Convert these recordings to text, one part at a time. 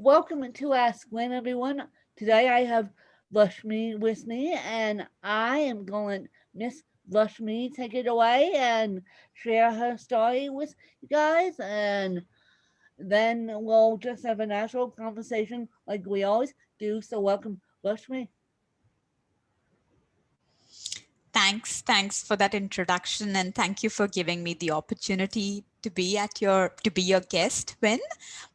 Welcome to Ask Gwen, everyone. Today I have Rashmi with me, and I am going to Miss Rashmi take it away and share her story with you guys, and then we'll just have a natural conversation like we always do. So, welcome, Rashmi. Thanks for that introduction, and thank you for giving me the opportunity to be your guest. When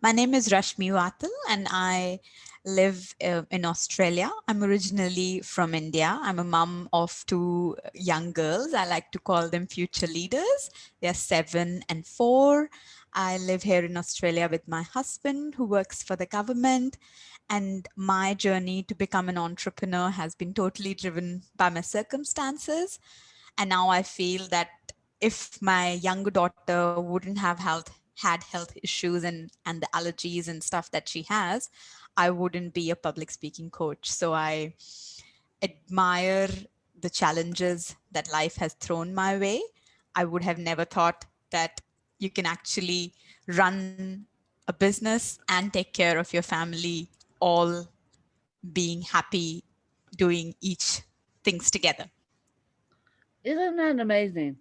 my name is Rashmi Watel, and I live in Australia. I'm originally from India. I'm a mom of two young girls. I like to call them future leaders. They are 7 and 4. I live here in Australia with my husband, who works for the government, and my journey to become an entrepreneur has been totally driven by my circumstances. And now I feel that if my younger daughter wouldn't have had health issues and the allergies and stuff that she has, I wouldn't be a public speaking coach. So I admire the challenges that life has thrown my way. I would have never thought that you can actually run a business and take care of your family, all being happy doing each things together. Isn't that amazing?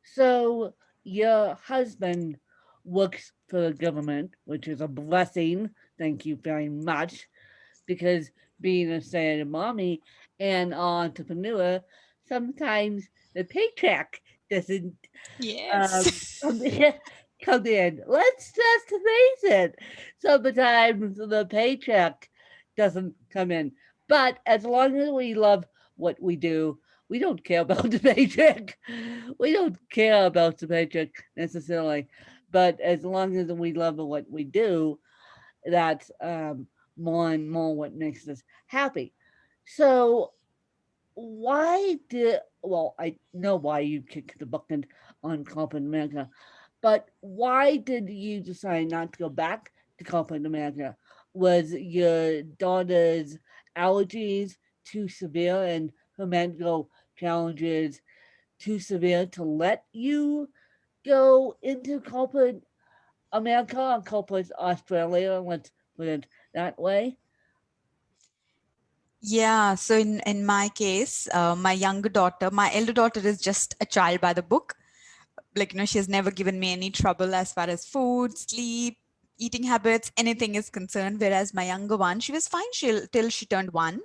So, your husband works for the government, which is a blessing. Thank you very much. Because being a sad mommy and entrepreneur, sometimes the paycheck doesn't Yes. come in. Come in. Let's just face it. Sometimes the paycheck doesn't come in. But as long as we love what we do, we don't care about the paycheck. We don't care about the paycheck necessarily. But as long as we love what we do, that's more and more what makes us happy. So why did well I know why you kicked the bucket on corporate America, but why did you decide not to go back to corporate America? Was your daughter's allergies too severe and her medical challenges too severe to let you go into corporate America or corporate Australia? Let's put it that way. Yeah, so in my case, my younger daughter, my elder daughter is just a child by the book. Like, she has never given me any trouble as far as food, sleep, eating habits, anything is concerned. Whereas my younger one, she was fine till she turned 1.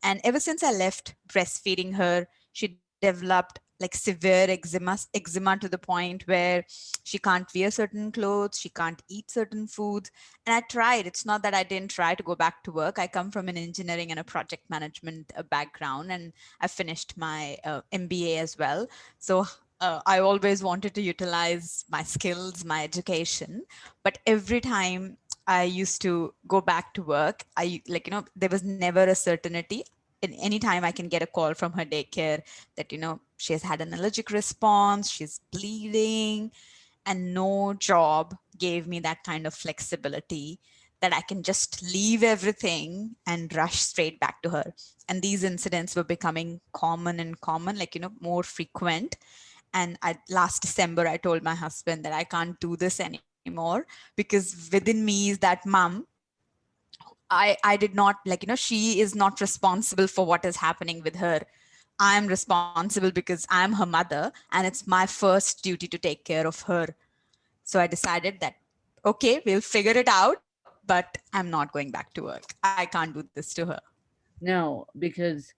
And ever since I left breastfeeding her, she developed like severe eczema to the point where she can't wear certain clothes, she can't eat certain foods. And I tried. It's not that I didn't try to go back to work. I come from an engineering and a project management background, and I finished my MBA as well. So I always wanted to utilize my skills, my education, but every time I used to go back to work, there was never a certainty. In any time I can get a call from her daycare that, she has had an allergic response, she's bleeding, and no job gave me that kind of flexibility that I can just leave everything and rush straight back to her. And these incidents were becoming common and common, more frequent. And last December, I told my husband that I can't do this anymore, because within me is that mom. I did not, she is not responsible for what is happening with her. I'm responsible because I'm her mother, and it's my first duty to take care of her. So I decided that, okay, we'll figure it out, but I'm not going back to work. I can't do this to her. No, because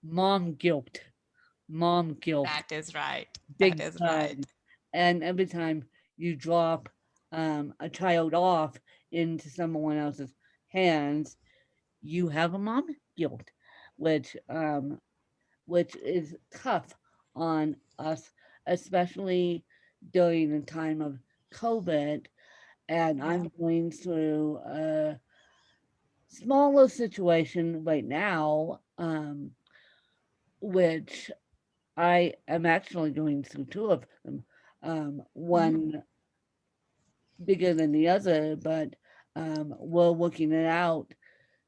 mom guilt, mom guilt, That is right. That big is right. time. And every time you drop a child off into someone else's hands, you have a mom guilt, which which is tough on us, especially during the time of COVID. And Yeah. I'm going through a smaller situation right now, which I am actually going through two of them. Mhm. One bigger than the other, but we're working it out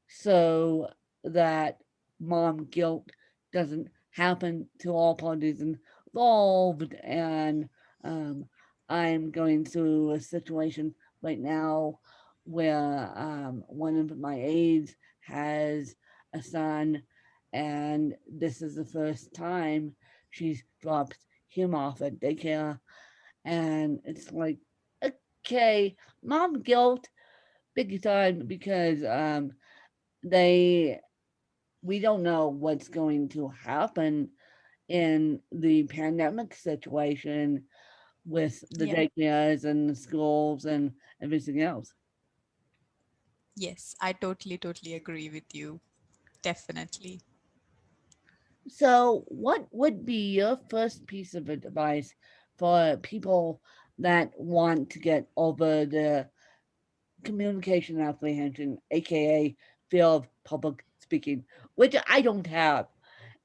so that mom guilt doesn't happen to all parties involved. And um, I'm going through a situation right now where one of my aides has a son, and this is the first time she's dropped him off at daycare. And it's like, okay, mom guilt, big time, because they we don't know what's going to happen in the pandemic situation with the Yeah. daycares and the schools and everything else. Yes, I totally agree with you. Definitely. So, what would be your first piece of advice for people that want to get over the communication apprehension, aka fear of public speaking, which I don't have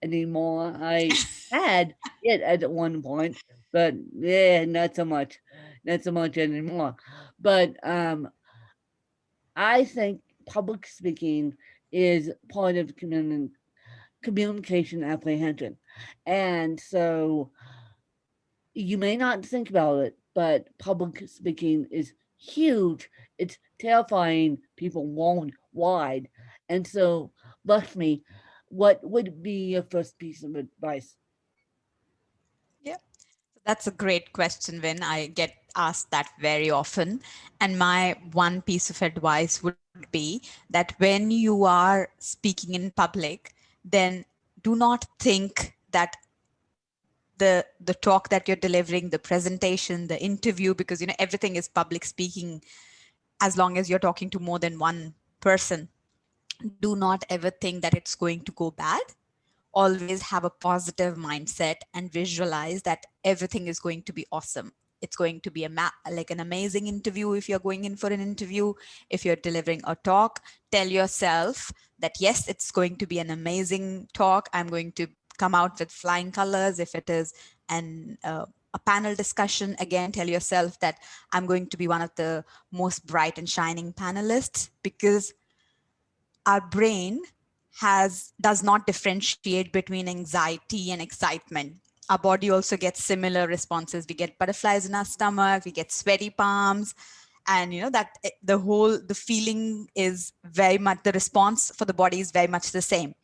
anymore? I had it at one point, but yeah, not so much, not so much anymore. But I think public speaking is part of communication apprehension. And so you may not think about it, but public speaking is huge. It's terrifying people worldwide. And so, Lakshmi, what would be your first piece of advice? Yeah. That's a great question, Vin. I get asked that very often. And my one piece of advice would be that when you are speaking in public, then do not think that the talk that you're delivering, the presentation, the interview, because everything is public speaking as long as you're talking to more than one person. Do not ever think that it's going to go bad. Always have a positive mindset and visualize that everything is going to be awesome. It's going to be like an amazing interview. If you're going in for an interview, if you're delivering a talk, tell yourself that yes, it's going to be an amazing talk. I'm going to come out with flying colors. If it is an a panel discussion, again, tell yourself that I'm going to be one of the most bright and shining panelists, because our brain has does not differentiate between anxiety and excitement. Our body also gets similar responses. We get butterflies in our stomach, we get sweaty palms, and that the feeling is very much, the response for the body is very much the same.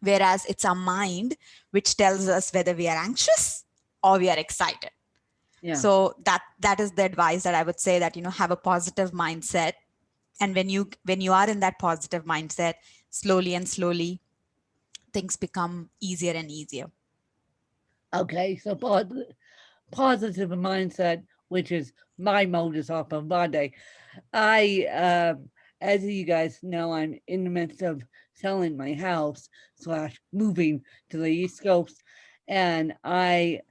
Whereas it's our mind which tells us whether we are anxious or we are excited. Yeah. So that is the advice that I would say, that have a positive mindset. And when you are in that positive mindset, slowly and slowly things become easier and easier. Okay. So positive mindset, which is my modus operandi. As you guys know, I'm in the midst of selling my house slash moving to the East Coast, and I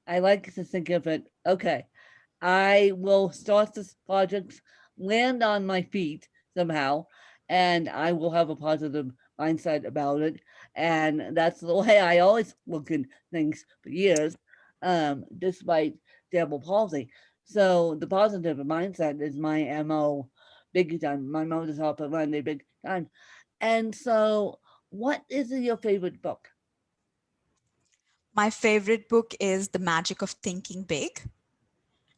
like to think of it. Okay, I will start this project, land on my feet somehow, and I will have a positive mindset about it. And that's the way I always look at things for years, despite cerebral palsy. So the positive mindset is my MO big time, my modus operandi big time. And so, what is your favorite book? My favorite book is The Magic of Thinking Big.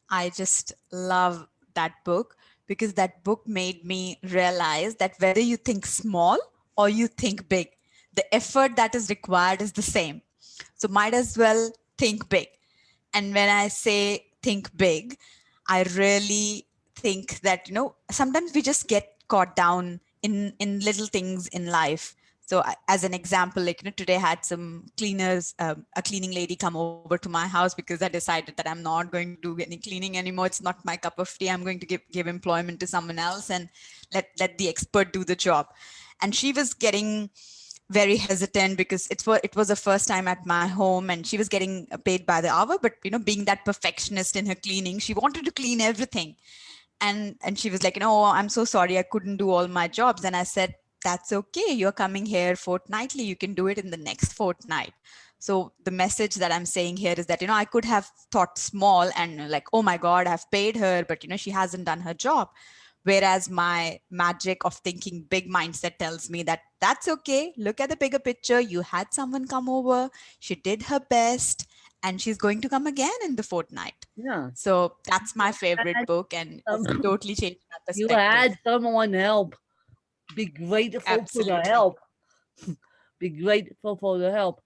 I just love that book because that book made me realize that whether you think small or you think big, the effort that is required is the same. So might as well think big. And when I say think big, I really think that, sometimes we just get caught down in little things in life. So as an example, like, today I had some cleaners, a cleaning lady come over to my house because I decided that I'm not going to do any cleaning anymore. It's not my cup of tea. I'm going to give employment to someone else and let the expert do the job. And she was getting very hesitant because it was the first time at my home, and she was getting paid by the hour. But being that perfectionist in her cleaning, she wanted to clean everything. And she was like, oh, I'm so sorry, I couldn't do all my jobs. And I said, that's okay, you're coming here fortnightly, you can do it in the next fortnight. So the message that I'm saying here is that I could have thought small and like, oh my god, I've paid her, but she hasn't done her job. Whereas my magic of thinking big mindset tells me that that's okay. Look at the bigger picture. You had someone come over. She did her best. and she's going to come again in the fortnight. Yeah. So that's my favorite And, book, and um, has totally changed my you perspective. had someone help. Be grateful for the Absolutely. help. Be grateful for the help.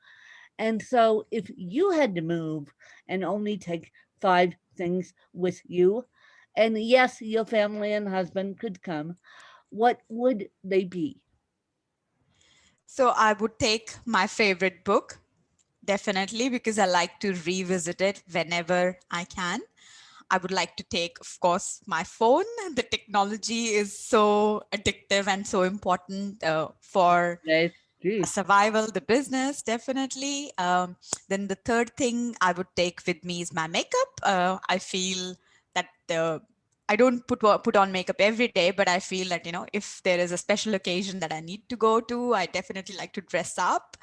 And so, if you had to move and only take 5 things with you, and yes, your family and husband could come, what would they be? So I would take my favorite book, definitely, because I like to revisit it whenever I can. I would like to take, of course, my phone. The technology is so addictive and so important for Yes, gee, survival, the business, definitely. Then the third thing I would take with me is my makeup. I feel that I don't put on makeup every day, but I feel that, if there is a special occasion that I need to go to, I definitely like to dress up.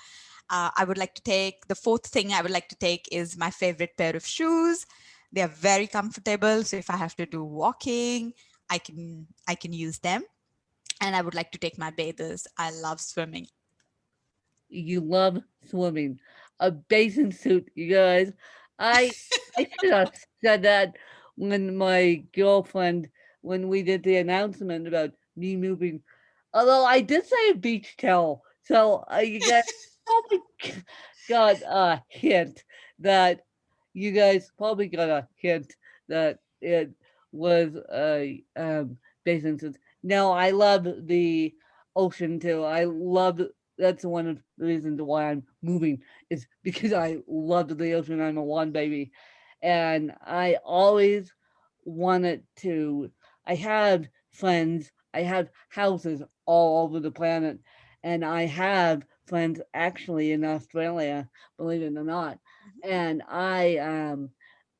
I would like to take the fourth thing I would like to take is my favorite pair of shoes. They are very comfortable, so if I have to do walking, I can use them. And I would like to take my bathers. I love swimming. you love swimming. A bathing suit, you guys. I I should have said that when my girlfriend, when we did the announcement about me moving. Although I did say a beach towel, so you guys probably got a hint that you guys probably got a hint that it was a bathing suit. No, I love the ocean too. I love that's one of the reasons why I'm moving is because I love the ocean. I'm a one baby, and I always wanted to. I have friends. I have houses all over the planet, and I have friends actually in Australia, believe it or not. And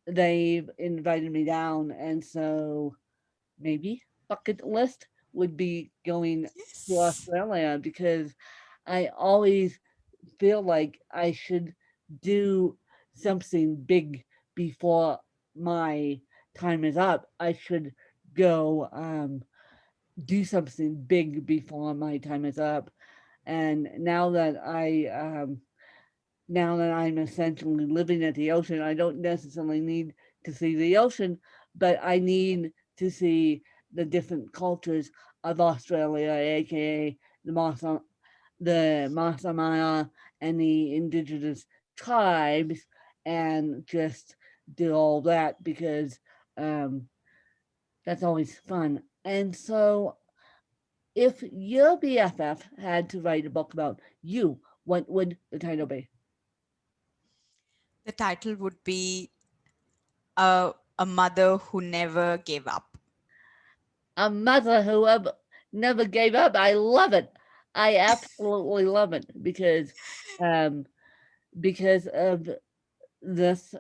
they've invited me down, and so maybe bucket list would be going to Yes. Australia because I always feel like I should do something big before my time is up. I should go do something big before my time is up. And now that I'm essentially living at the ocean, I don't necessarily need to see the ocean, but I need to see the different cultures of Australia, aka the Maasai and the indigenous tribes, and just do all that because um, that's always fun. And so, if your BFF had to write a book about you, what would the title be? The title would be a mother who never gave up. A mother who never gave up. I love it. I absolutely love it um, because of this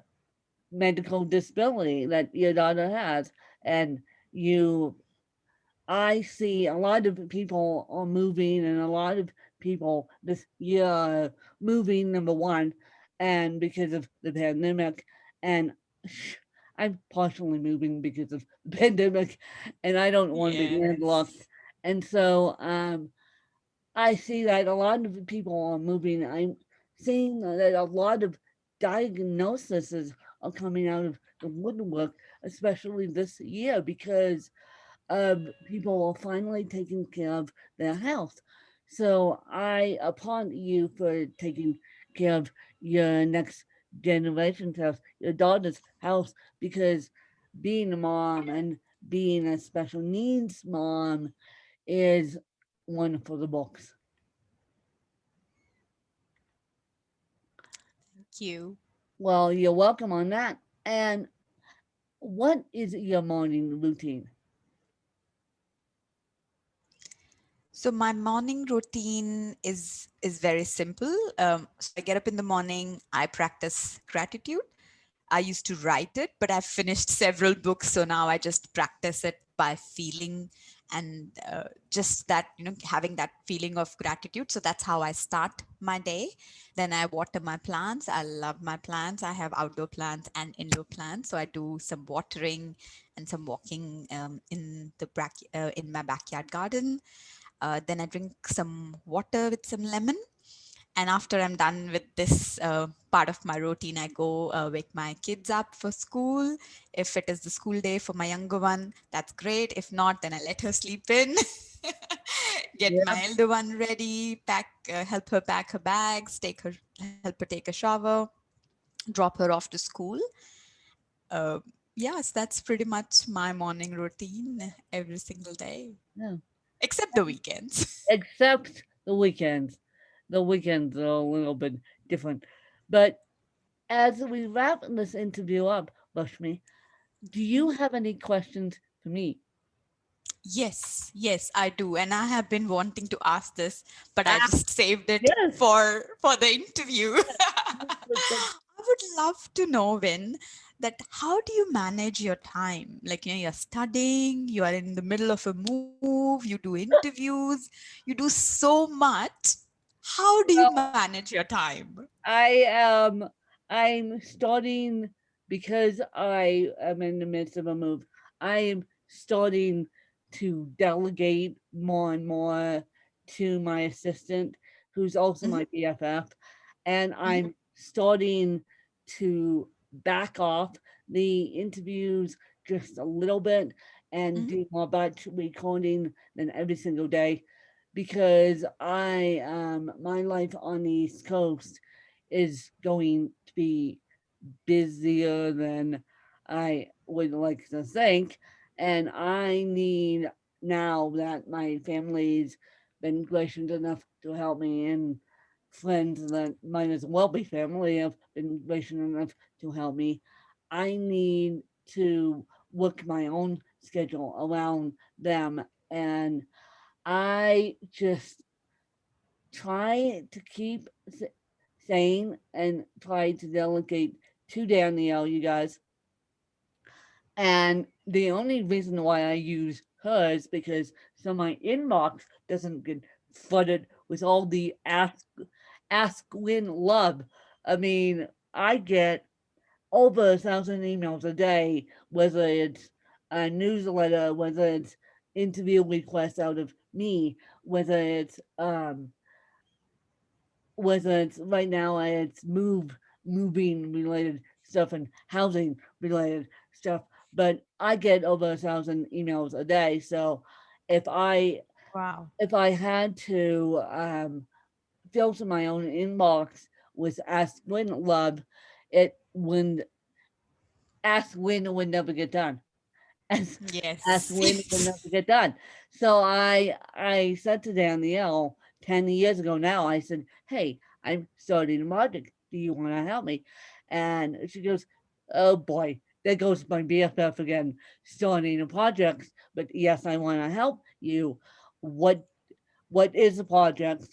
medical disability that your daughter has, and you I see a lot of people are moving, and a lot of people this year are moving. Number one, and because of the pandemic, and I'm partially moving because of the pandemic, and I don't want to be landlocked. Yes. And so I see that a lot of people are moving. I'm seeing that a lot of diagnoses are coming out of the woodwork, especially this year, because people are finally taking care of their health. So I applaud you for taking care of your next generation's health, your daughter's health, because being a mom and being a special needs mom is one for the books. Thank you. Well, you're welcome on that. And what is your morning routine? So my morning routine is very simple. So I get up in the morning, I practice gratitude. I used to write it, but I've finished several books, so now I just practice it by feeling and just that, having that feeling of gratitude. So that's how I start my day. Then I water my plants. I love my plants. I have outdoor plants and indoor plants, so I do some watering and some walking in my backyard garden. Then I drink some water with some lemon, And after I'm done with this part of my routine, I go wake my kids up for school. If it is the school day for my younger one, that's great. If not, then I let her sleep in. Get Yeah. my elder one ready, help her pack her bags, help her take a shower, drop her off to school. Uh, yes, that's pretty much my morning routine every single day, Yeah. except the weekends. Except the weekends. The weekends are a little bit different. But as we wrap this interview up, Lakshmi, do you have any questions for me? Yes, yes, I do. And I have been wanting to ask this, but I Ah, just saved it yes. for the interview. I would love to know, Vin, that how do you manage your time? Like, you're studying, you are in the middle of a move, you do interviews, you do so much. How do you Well, manage your time? I I'm starting because I am in the midst of a move. I am starting to delegate more and more to my assistant, who's also Hmm. my BFF, and Hmm. I'm starting to back off the interviews just a little bit and Hmm. do more batch recording than every single day because my life on the East Coast is going to be busier than I would like to think. And I need now that my family's been gracious enough to help me and friends that might as well be family have been gracious enough to help me. I need to work my own schedule around them. And I just try to keep sane and try to delegate to Danielle, you guys. And the only reason why I use hers because so my inbox doesn't get flooded with all the ask Win love. I mean, I get over 1,000 emails a day, whether it's a newsletter, whether it's interview requests out of me, whether it's right now it's moving related stuff and housing related stuff, but I get over 1,000 emails a day. So if I Wow. if I had to filter my own inbox with Ask Win love, it would Ask Win would never get done. As Yes, as when it will yes. never get done. So I said to Danielle 10 years ago now, I said, "Hey, I'm starting a project. Do you want to help me?" And she goes, "Oh boy, there goes my BFF again, starting a project. But yes, I want to help you. What what is the project?"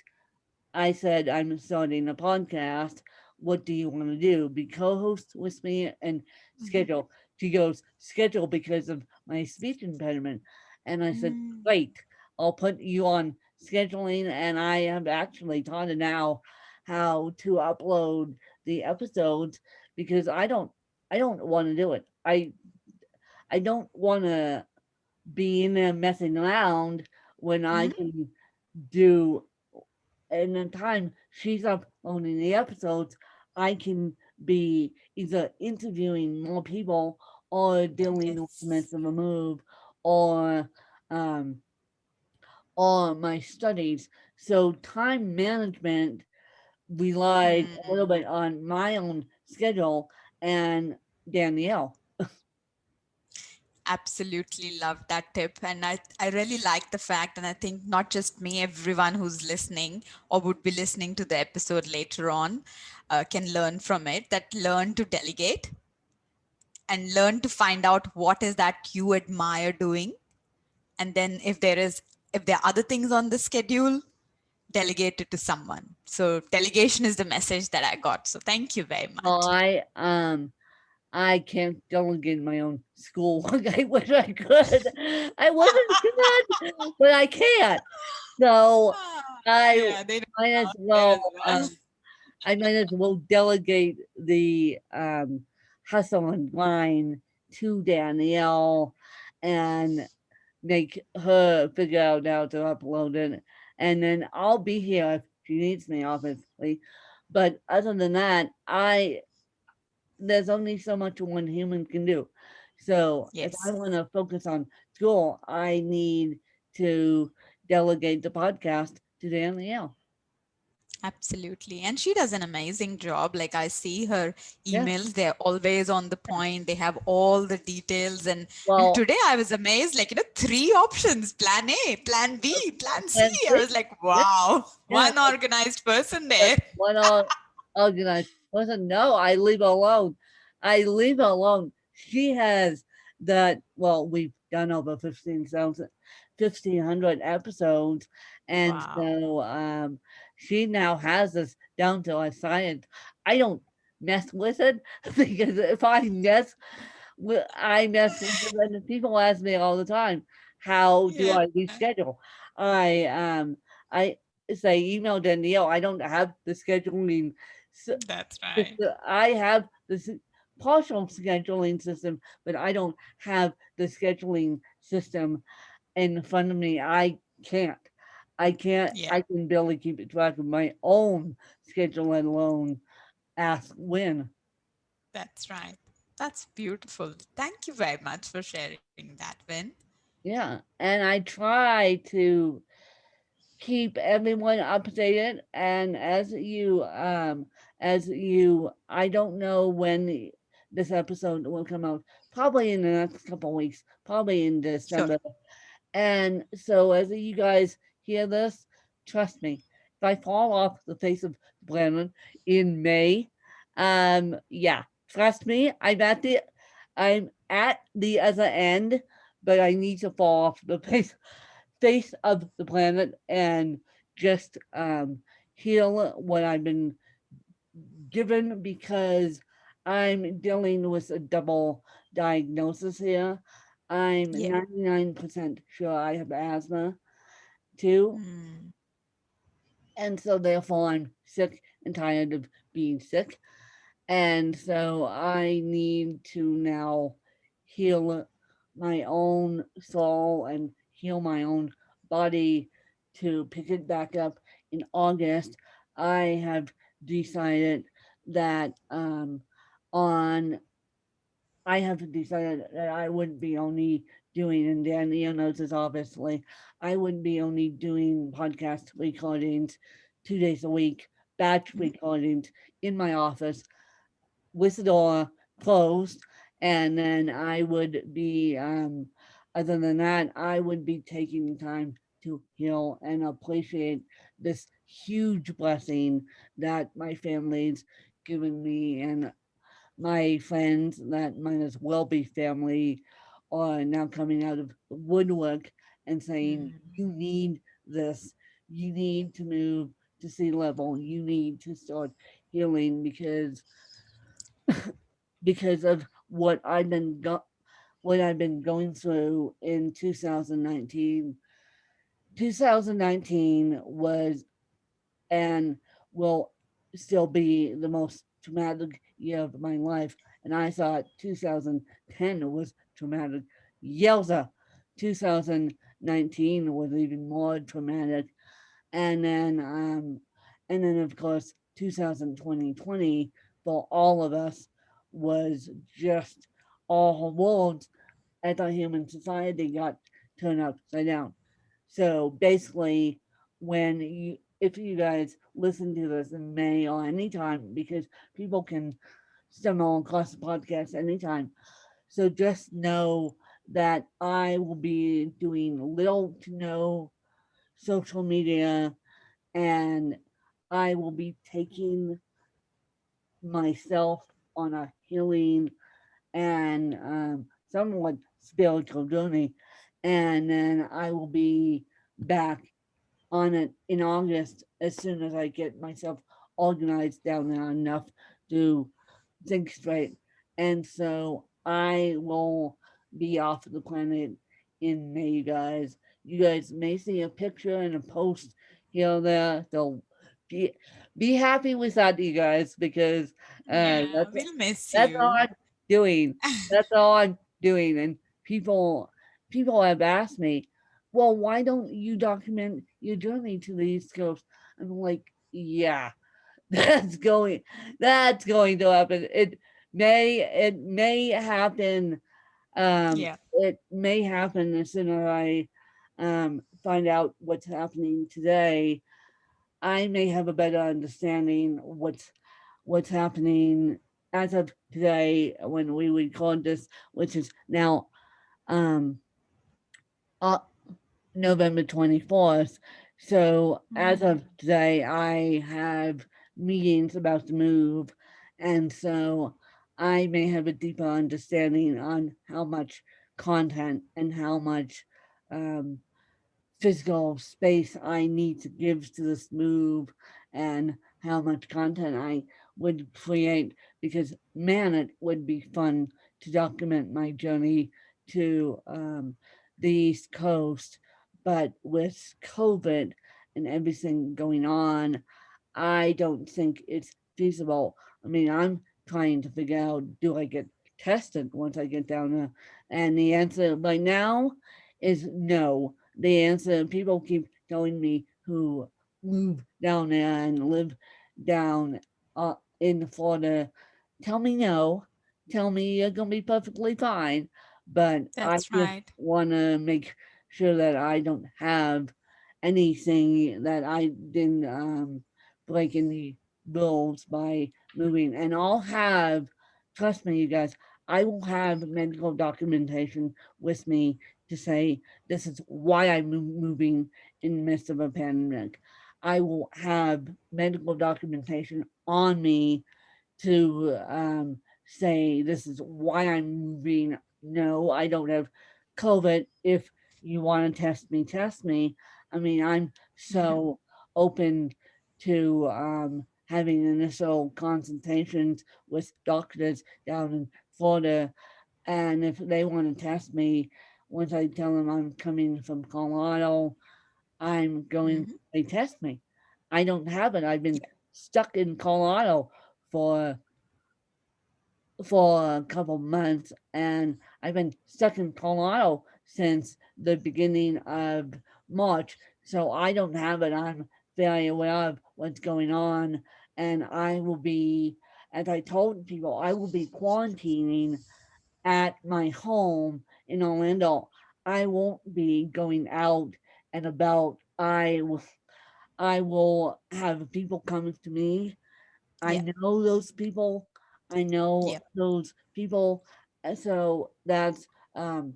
I said, "I'm starting a podcast. What do you want to do? Be co host with me and Mhm. schedule?" She goes, "Schedule because of my speech impediment." And I said, Mm. "Great. I'll put you on scheduling." And I have actually taught her now how to upload the episodes because I don't want to do it. I don't want to be in there messing around when I Mhm. can do and the time she's uploading the episodes, I can be either interviewing more people or dealing with the Yes. midst of a move or um or my studies. So time management relied a little Hmm. bit on my own schedule and Danielle. Absolutely love that tip. And I really like the fact, and I think not just me, everyone who's listening or would be listening to the episode later on can learn from it, that learn to delegate and learn to find out what is that you admire doing. And then if there are other things on the schedule, delegate it to someone. So delegation is the message that I got. So thank you very much. I can't delegate my own schoolwork. I wish I could. I wasn't good, but I can't. So I Yeah, they don't might as out there well as well. I might as well delegate the hustle and grind to Danielle and make her figure out how to upload it. And then I'll be here she needs me, obviously. But other than that, I there's only so much one human can do. So if I Yes. want to focus on school, I need to delegate the podcast to Danielle. Absolutely. And she does an amazing job. Like I see her Yeah. emails, they're always on the point. They have all the details. And Well, today I was amazed, like, three options: plan A, plan B, plan C. and I see, was like, yeah, wow, yeah, one organized person that's there. one organized person. No, I leave her alone. I leave her alone. She has that. Well, we've done over 15,000, 1,500 episodes, and Wow. so she now has this down to a science. I don't mess with it because if I mess with it, and people ask me all the time, "How do Yeah. I reschedule?" I I say email Danielle. I don't have the scheduling. That's right. I have the partial scheduling system, but I don't have the scheduling system in front of me. I can't. I can't. Yeah. I can barely keep track of my own schedule, let alone ask when. That's right. That's beautiful. Thank you very much for sharing that, Vin. Yeah, and I try to keep everyone updated. And as you, I don't know when this episode will come out. Probably in the next couple of weeks. Probably in Sure. December. And so as you guys hear this, trust me, if I fall off the face of the planet in May, yeah, trust me, I'm at the other end, but I need to fall off the face of the planet and just heal what I've been given because I'm dealing with a double diagnosis here. I'm Yeah. 99% sure I have asthma too, Mm, and so therefore I'm sick and tired of being sick. And so I need to now heal my own soul and heal my own body to pick it back up in August. I have decided that on I have decided that I wouldn't be only doing, and Danielle knows this obviously, I wouldn't be only doing podcast recordings 2 days a week, batch mhm. recordings in my office with the door closed, and then I would be, other than that, I would be taking time to heal and appreciate this huge blessing that my family's given me and my friends that might as well be family are now coming out of the woodwork and saying, Mm, you need this, you need to move to sea level, you need to start healing because of what I've been going through in 2019. 2019 was and will still be the most traumatic year of my life. And I thought 2010 was traumatic. Yelza, 2019 was even more traumatic. And then, um, and then of course, 2020 for all of us was just all worlds as our human society got turned upside down. So basically, if you guys listen to this in May or anytime, because people can stumble across the podcast anytime. So just know that I will be doing little to no social media and I will be taking myself on a healing and somewhat spiritual journey. And then I will be back on it in August as soon as I get myself organized down there enough to think straight. And so I will be off the planet in May, you guys. You guys may see a picture and a post here or there. So be be happy with that, you guys, because uh, yeah, that's we'll miss that's all you. I'm doing. That's all I'm doing. And people have asked me, well, why don't you document your journey to these skills? I'm like, yeah, that's going that's going to happen. It may happen. Yeah. It may happen as soon as I find out what's happening today. I may have a better understanding what's happening as of today when we record this, which is now um uh, November 24th. So as Mm, of today, I have meetings about the move, and so I may have a deeper understanding on how much content and how much um, physical space I need to give to this move and how much content I would create because man, it would be fun to document my journey to the East Coast. But with COVID and everything going on, I don't think it's feasible. I mean, I'm trying to figure out do I get tested once I get down there? And the answer right now is no. The answer people keep telling me who move down there and live down in Florida tell me no. Tell me you're gonna be perfectly fine. But I that's just right. wanna make sure that I don't have anything that I didn't break any rules by moving. And I'll have, trust me, you guys, I will have medical documentation with me to say this is why I'm moving in the midst of a pandemic. I will have medical documentation on me to say this is why I'm moving. No, I don't have COVID. If you want to test me, test me. I mean, I'm Yeah. so open to having initial consultations with doctors down in Florida. And if they want to test me, once I tell them I'm coming from Colorado, I'm going, Hmm. they test me. I don't have it. I've been Yeah. stuck in Colorado for for a couple months, and I've been stuck in Colorado since the beginning of March. So I don't have it. I'm very aware of what's going on, and I will be, as I told people, I will be quarantining at my home in Orlando. I won't be going out and about. I will have people coming to me. I Yeah. know those people. I know Yeah. those people. So that's um,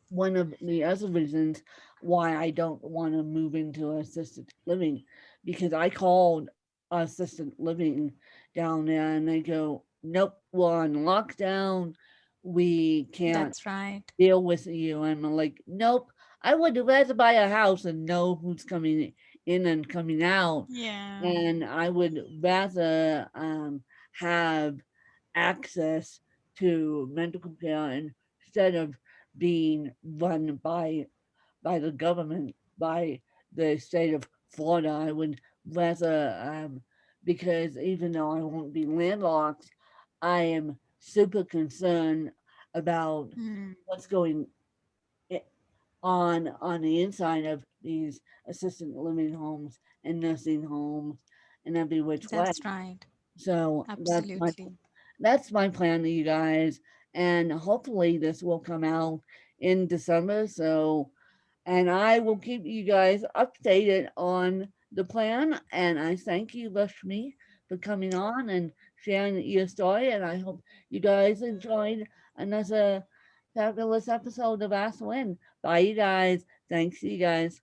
one of the other reasons why I don't want to move into assisted living because I called assisted living down there and they go, nope, we're on lockdown. We can't That's right. deal with you. And I'm like, nope, I would rather buy a house and know who's coming in and coming out. Yeah. And I would rather have access to medical care instead of being run by the government, by the state of Florida. I would rather, because even though I won't be landlocked, I am super concerned about Mm, what's going i- on the inside of these assisted living homes and nursing homes and every which way. that's right. So Absolutely. that's my plan to you guys, and hopefully this will come out in December. So and I will keep you guys updated on the plan. And I thank you, Rashmi, for coming on and sharing your story. And I hope you guys enjoyed another fabulous episode of Ask Win. Bye, you guys. Thanks, you guys.